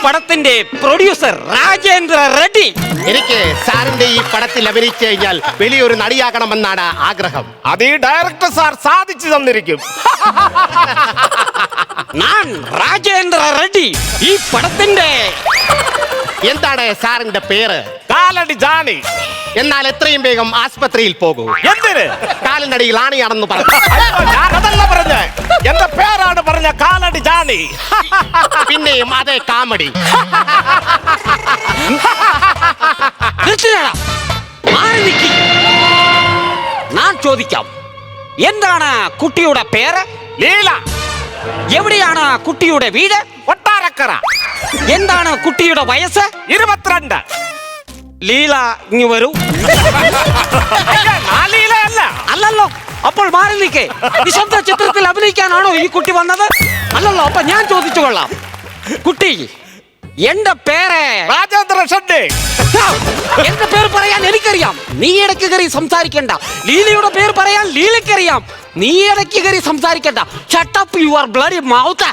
പടത്തിന്റെ പ്രൊഡ്യൂസർ രാജേന്ദ്ര റെഡ്ഡി. എനിക്ക് സാറിന്റെ ഈ പടത്തിൽ അഭിനയിച്ചു കഴിഞ്ഞാൽ വലിയൊരു നടിയാകണമെന്നാണ് ആഗ്രഹം. അത് ഈ ഡയറക്ടർ സാർ സാധിച്ചു തന്നിരിക്കും. ഞാൻ രാജേന്ദ്ര റെഡ്ഡി. ഈ പടത്തിന്റെ എന്താണ് സാറിന്റെ പേര്? കാലടി ജാണി. എന്നാൽ എത്രയും വേഗം ആസ്പത്രിയിൽ പോകൂ. എന്തിന്? കാലിനടിയിൽ ആണിയാണെന്ന് പറഞ്ഞു. ഞാനതല്ല പറഞ്ഞ, എന്റെ പേരാണ് പറഞ്ഞ കാലടി ജാണി. പിന്നെയും അതേ കാമഡി. ഞാൻ ചോദിക്കാം, എന്താണ് കുട്ടിയുടെ പേര്? ലീല. എവിടെയാണ് കുട്ടിയുടെ വീട്? കൊട്ടാരക്കര. എന്താണ് കുട്ടിയുടെ വയസ്സ്? 22. ലീല ഇങ്ങ് വരൂ. ലീലയല്ല. അല്ലല്ലോ, അപ്പോൾ മാറി നിൽക്കേ. നിശബ്ദ ചിത്രത്തിൽ അഭിനയിക്കാനാണോ ഈ കുട്ടി വന്നത്? അല്ലല്ലോ, അപ്പൊ ഞാൻ ചോദിച്ചു കൊള്ളാം. കുട്ടി, എന്റെ പേര് രാജേന്ദ്ര ഷെഡ്ഡി. എന്റെ പേര് പറയാൻ എനിക്കറിയാം, നീ ഇടയ്ക്ക് കയറി സംസാരിക്കണ്ട. ലീലയുടെ പേര് പറയാൻ ലീലയ്ക്കറിയാം, നീ ഇടയ്ക്ക് കയറി സംസാരിക്കണ്ട. Shut up your bloody mouth.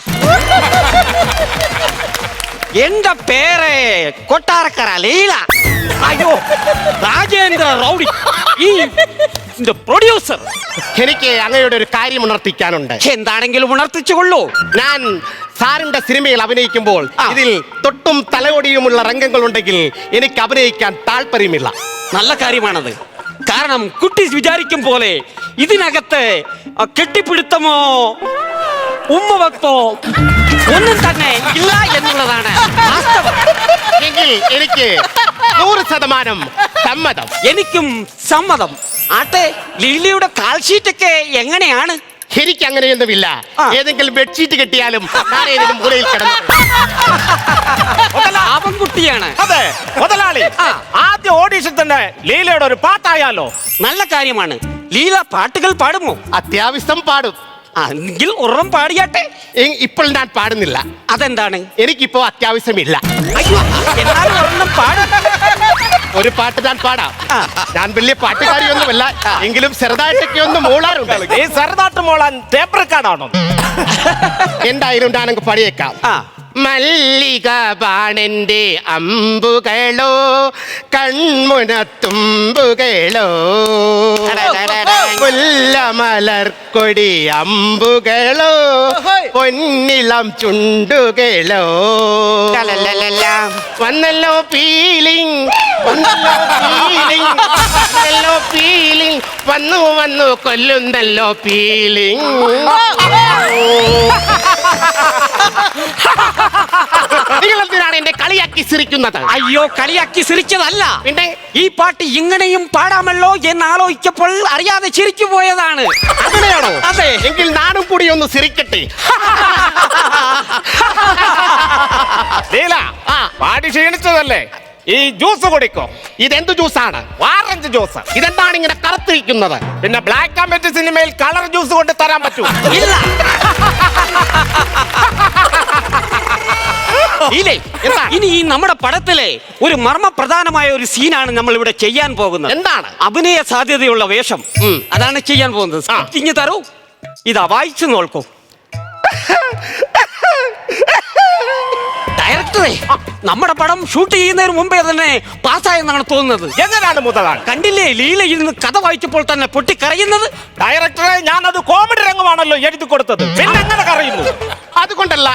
എന്റെ പേര് കൊട്ടാരക്കര ലീല. അയ്യോ, രാജേന്ദ്ര റൗഡി, ഈ പ്രൊഡ്യൂസർ. എനിക്ക് അങ്ങയുടെ ഒരു കാര്യം ഉണർത്തിക്കാനുണ്ട്. എന്താണെങ്കിലും ഉണർത്തിച്ചുകൊള്ളൂ. ഞാൻ സാറിന്റെ സിനിമയിൽ അഭിനയിക്കുമ്പോൾ ഇതിൽ തൊട്ടും തലയോടിയുമുള്ള രംഗങ്ങളുണ്ടെങ്കിൽ എനിക്ക് അഭിനയിക്കാൻ താല്പര്യമില്ല. നല്ല കാര്യമാണത്. കാരണം കുട്ടി വിചാരിക്കും പോലെ ഇതിനകത്ത് കെട്ടിപ്പിടുത്തമോ ഉമ്മ വെപ്പോ ഒന്നും തന്നെ ഇല്ല എന്നുള്ളതാണ് വാസ്തവം. എങ്കിൽ എനിക്ക് 100% സമ്മതം. എനിക്കും സമ്മതം. ആട്ടെ, ലീലയുടെ കാൽഷീറ്റൊക്കെ എങ്ങനെയാണ്? എനിക്ക് അങ്ങനെയൊന്നുമില്ല. ഏതെങ്കിലും ബെഡ്ഷീറ്റ് കിട്ടിയാലും ഞാൻ ഏതെങ്കിലും മൂലയിൽ കിടന്നു. അവൻകുട്ടിയാണ്. അതെ മുതലാളി, ആദ്യ ഓഡീഷൻ തന്നെ ലീലയുടെ ഒരു പാട്ടായാലോ? നല്ല കാര്യമാണ്. ലീല പാട്ടുകൾ പാടുമോ? അത്യാവശ്യം പാടും. എങ്കിൽ ഒരെണ്ണം പാടിയാട്ടെ. ഇപ്പോൾ ഞാൻ പാടുന്നില്ല. അതെന്താണ്? എനിക്കിപ്പോ അത്യാവശ്യമില്ല. അയ്യോ, എന്നാലും ഒരെണ്ണം പാടും. ഒരു പാട്ട് ഞാൻ പാടാം. ഞാൻ വലിയ പാട്ടുകാരിയൊന്നുമല്ല, എങ്കിലും ചെറുതായിട്ടൊക്കെ ഒന്ന് മൂളാറുണ്ട്. ഈ ചെറുതാട്ട് മൂളാൻ ടേപ്പ് റെക്കോർഡാണോ? എന്തായാലും ഞാനങ്ങ് പാടിയേക്കാം. മല്ലിക ബാണന്റെ അമ്പുകളോ കൺമുനത്തുമ്പുകളോ മുല്ലമലർക്കൊടി അമ്പുകളോ പൊന്നിളം ചുണ്ടുകളോ വന്നല്ലോ ഫീലിംഗ്, വന്നല്ലോ ഫീലിംഗ്, വന്നല്ലോ ഫീലിംഗ്, വന്നു വന്നു കൊല്ലുന്നല്ലോ ഫീലിംഗ്. നിങ്ങൾ എന്തിനാണ് എന്നെ കളിയാക്കി ചിരിക്കുന്നത്? അയ്യോ, കളിയാക്കി ചിരിച്ചതല്ല. പിന്നെ ഈ പാട്ട് ഇങ്ങനെയും പാടാമല്ലോ എന്ന് ആലോചിച്ചപ്പോൾ അറിയാതെ ചിരിച്ചു പോയതാണ്. അങ്ങനെയാണോ? അതെ. എങ്കിൽ നാനും കൂടി ഒന്ന് ചിരിക്കട്ടെ. ലീല, പാടി ക്ഷീണിച്ചതല്ലേ, ഈ ജ്യൂസ് കുടിക്കോ. ഇതെന്ത് ജ്യൂസാണ്? Orange juice. ഇതെന്താണ് ഇങ്ങനെ കറുത്തിരിക്കുന്നത്? പിന്നെ ബ്ലാക്ക് ആൻഡ് വൈറ്റ് സിനിമയിൽ കളർ ജ്യൂസ് കൊണ്ട് തരാൻ പറ്റൂ? ഇല്ല. ഇല്ലേ, ഇനി ഈ നമ്മുടെ പടത്തിലെ ഒരു മർമ്മപ്രധാനമായ ഒരു സീനാണ് നമ്മൾ ഇവിടെ ചെയ്യാൻ പോകുന്നത്. എന്താണ്? അഭിനയ സാധ്യതയുള്ള വേഷം. അതാണ് ചെയ്യാൻ പോകുന്നത്. ഇങ്ങ് തരൂ, ഇതാ വായിച്ചു നോക്കൂ. ഡയറക്ടറെ, നമ്മുടെ പടം ഷൂട്ട് ചെയ്യുന്നതിന് മുമ്പേ തന്നെ പാസ്സായെന്നാണ് തോന്നുന്നത്. എങ്ങനെയാണ് മുതലാളി? കണ്ടില്ലേ, ലീല ഇരുന്ന് കഥ വായിച്ചപ്പോൾ തന്നെ പൊട്ടിക്കരയുന്നത്? ഡയറക്ടറെ, ഞാനത് കോമഡി രംഗമാണല്ലോ എഴുതി കൊടുത്തത്, പിന്നെ എങ്ങനെ കരയുന്നു? അതുകൊണ്ടല്ല,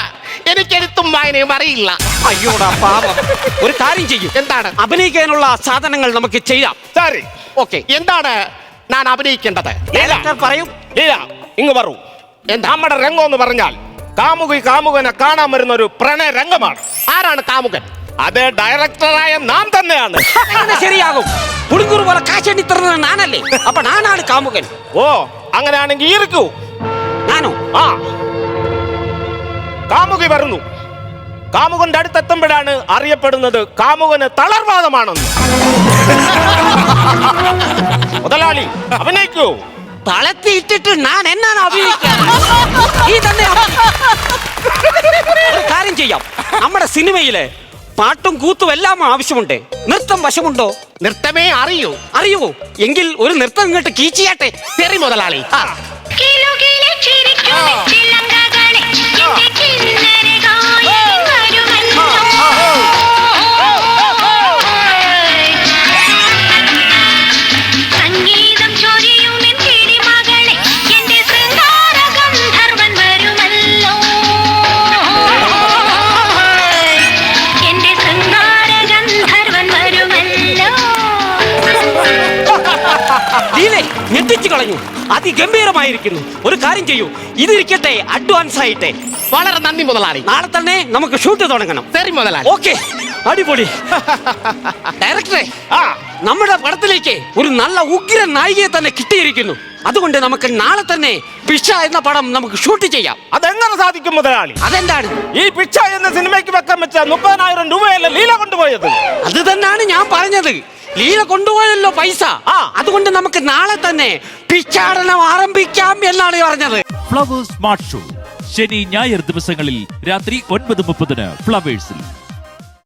എനിക്ക് എഴുത്തും വായനയും അറിയില്ല. അയ്യോടാ പാവം. ഒരു കാര്യം ചെയ്യും. എന്താണ്? അഭിനയിക്കാനുള്ള സാധനങ്ങൾ നമുക്ക് ചെയ്യാം. ശരി, ഓക്കെ. എന്താണ് ഞാൻ അഭിനയിക്കേണ്ടത്? ഡയറക്ടർ പറയും. ലീല, ഇങ്ങ് വരൂ. നമ്മുടെ രംഗം എന്ന് പറഞ്ഞാൽ കാമുകി കാമുകനെ കാണാൻ വരുന്ന ഒരു പ്രണയ രംഗമാണ്. ആരാണ് കാമുകൻ? അത് ഡയറക്ടറായ നാം തന്നെയാണ്. അങ്ങനെ ശരിയാകും. പുളിങ്കൂറ് പോലെ കാശെണ്ണി തരുന്നത് നാനല്ലേ, അപ്പൊ നാനാണ് കാമുകൻ. ഓ, അങ്ങനെയാണെങ്കിൽ ഇരിക്കൂ. നാനോ? ആ, കാമുകി വരുന്നു. കാമുകന്റെ അടുത്തെത്തുമ്പോഴാണ് അറിയപ്പെടുന്നത് കാമുകന് തളർവാദമാണെന്ന്. മുതലാളി, അഭിനയിക്കൂ. തളത്തി ഇട്ടിട്ട് ഞാൻ എന്നാണ് അഭിനയിക്കാൻ? ഈ തന്നെ ഒരു കാര്യം ചെയ്യാം. നമ്മുടെ സിനിമയില് പാട്ടും കൂത്തും എല്ലാം ആവശ്യമുണ്ട്. നൃത്തം വശമുണ്ടോ? നൃത്തമേ അറിയൂ. അറിയുമോ? എങ്കിൽ ഒരു നൃത്തം ഇങ്ങോട്ട് കീച്ചിയാട്ടെ. ശരി മുതലാളി. പൊളിച്ചു കളഞ്ഞു. അതിഗംഭീരമായിരിക്കുന്നു. ഒരു കാര്യം ചെയ്യൂ, ഇതിരിക്കട്ടെ അഡ്വാൻസ് ആയിട്ട്. വളരെ നന്ദി മുതലാളി. നാളെ തന്നെ നമുക്ക് ഷൂട്ട് തുടങ്ങണം. ശരി മുതലാളി. ഓക്കെ, അടിപൊളി. ഡയറക്ടറെ, നമ്മുടെ പടത്തിലേക്ക് ഒരു നല്ല ഉഗ്രൻ നായികയെ തന്നെ കിട്ടിയിരിക്കുന്നു. അതുകൊണ്ട് നമുക്ക് നാളെ തന്നെ പിച്ച എന്ന പടം നമുക്ക് ഷൂട്ട് ചെയ്യാം. അതെങ്ങനെ സാധിക്കും മുതലാളി? അതെന്താണ്? ഈ പിച്ച എന്ന സിനിമയ്ക്ക് വെക്കാൻ വെച്ച 30,000 രൂപയല്ലേ ലീല കൊണ്ടുപോയത്? അത് തന്നെയാണ് ഞാൻ പറഞ്ഞത്. ലീല കൊണ്ടുപോയല്ലോ പൈസ. അതുകൊണ്ട് നമുക്ക് നാളെ തന്നെ പിച്ചാടനം ആരംഭിക്കാം എന്നാണ് പറഞ്ഞത്. ഫ്ലവേഴ്സ് സ്മാർട്ട് ഷോ ശനി ഞായർ ദിവസങ്ങളിൽ രാത്രി 9:30 ഫ്ലവേഴ്സിൽ.